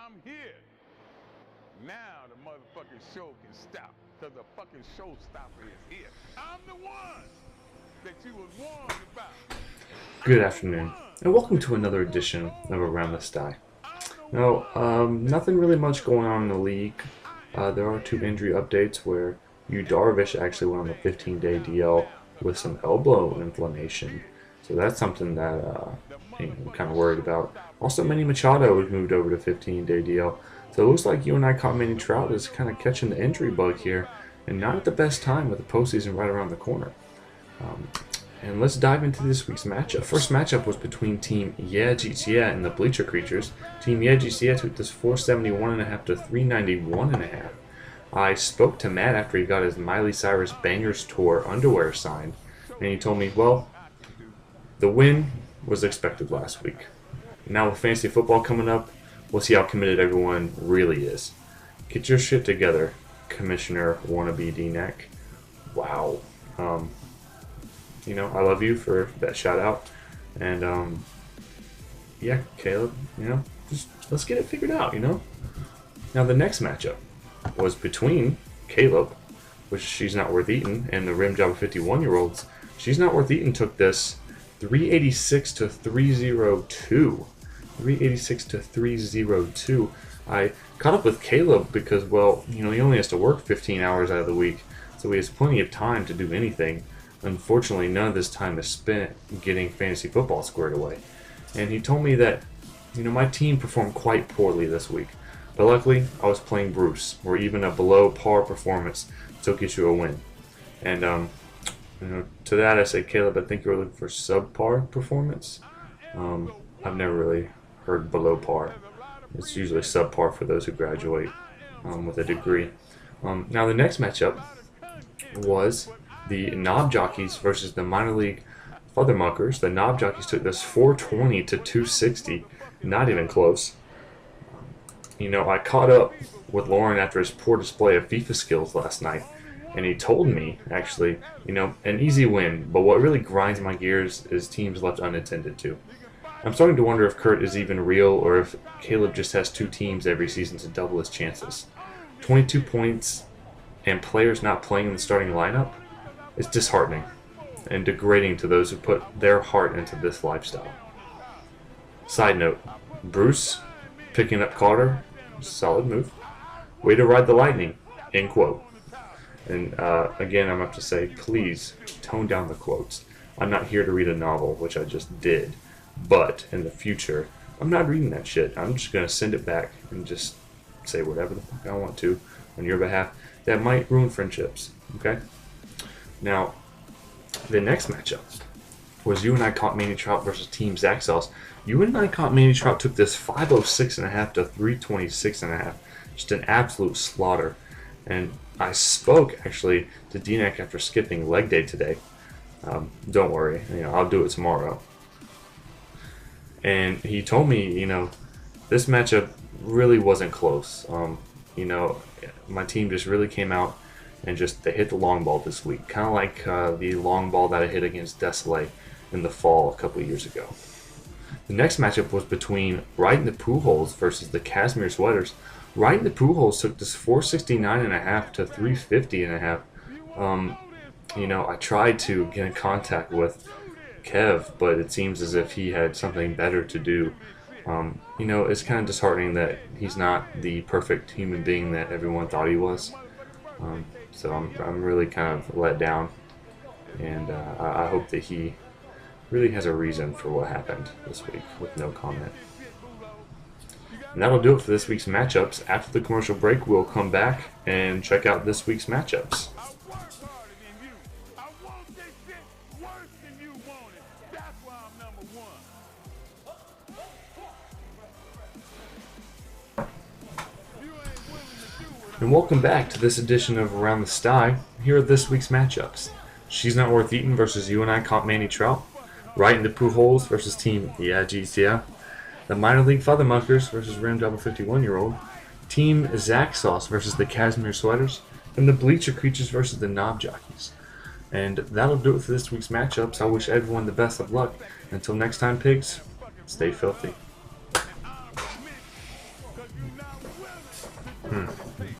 I'm here. Now the motherfucking show can stop. Because the fucking showstopper is here. I'm the one that you was warned about. Good afternoon, and welcome to another edition of Around the Sty. Now, nothing really much going on in the league. There are two injury updates where Yu Darvish actually went on the 15-day DL with some elbow inflammation. So that's something that I'm kind of worried about. Also, Manny Machado was moved over to 15-day DL. So it looks like you and I caught Manny Trout is kind of catching the injury bug here, and not at the best time with the postseason right around the corner. And let's dive into this week's matchup. First matchup was between Team Yeah GTA and the Bleacher Creatures. Team Yeah GTA took this 471.5 to 391.5. I spoke to Matt after he got his Miley Cyrus Bangers Tour underwear signed, and he told me, well, the win was expected last week. Now with fantasy football coming up, we'll see how committed everyone really is. Get your shit together, Commissioner wannabe D-Neck. Wow. I love you for that shout out. And, yeah, Caleb, just let's get it figured out, Now, the next matchup was between Caleb, which She's Not Worth Eating, and the Rim Job of 51-year-olds. She's Not Worth Eating took this 386 to 302. 386 to 302. I caught up with Caleb because, well, he only has to work 15 hours out of the week, so he has plenty of time to do anything. Unfortunately, none of this time is spent getting fantasy football squared away. And he told me that, my team performed quite poorly this week. But luckily, I was playing Bruce, where even a below par performance still gets you a win. And, to that I say, Caleb, I think you're looking for subpar performance. I've never really heard below par. It's usually subpar for those who graduate with a degree. Now, the next matchup was the Knob Jockeys versus the minor league Futhermuckers. The Knob Jockeys took this 420 to 260. Not even close. I caught up with Lauren after his poor display of FIFA skills last night, and he told me, actually, an easy win, but what really grinds my gears is teams left unattended to. I'm starting to wonder if Kurt is even real, or if Caleb just has two teams every season to double his chances. 22 points and players not playing in the starting lineup? It's disheartening and degrading to those who put their heart into this lifestyle. Side note, Bruce picking up Carter, solid move. Way to ride the lightning, end quote. And again, I'm up to say, please tone down the quotes. I'm not here to read a novel, which I just did. But in the future, I'm not reading that shit. I'm just going to send it back and just say whatever the fuck I want to on your behalf. That might ruin friendships, okay? Now, the next matchup was you and I caught Manny Trout versus Team Zach Sauce. You and I caught Manny Trout took this 506.5 to 326.5. Just an absolute slaughter. And I spoke, actually, to D-Neck after skipping leg day today. Don't worry, I'll do it tomorrow. And he told me, this matchup really wasn't close. My team just really came out and they hit the long ball this week. Kind of like the long ball that I hit against Desolé in the fall a couple of years ago. The next matchup was between Right the Pujols versus the Casimir Sweaters. Right the Pujols took this 469.5 to 350.5. I tried to get in contact with Kev, but it seems as if he had something better to do. It's kind of disheartening that he's not the perfect human being that everyone thought he was. So I'm really kind of let down, and I hope that he really has a reason for what happened this week with no comment. And that'll do it for this week's matchups. After the commercial break, we'll come back and check out this week's matchups. And welcome back to this edition of Around the Sty. Here are this week's matchups. She's Not Worth Eating versus you and I caught Manny Trout. Right into Pujols versus Team Yeah GTA. The Minor League Futhermuckers versus Rim Job of 51-year-old. Team Zach Sauce versus the Casimir Sweaters. And the Bleacher Creatures versus the Knob Jockeys. And that'll do it for this week's matchups. I wish everyone the best of luck. Until next time, pigs, stay filthy. not willing to do the thing.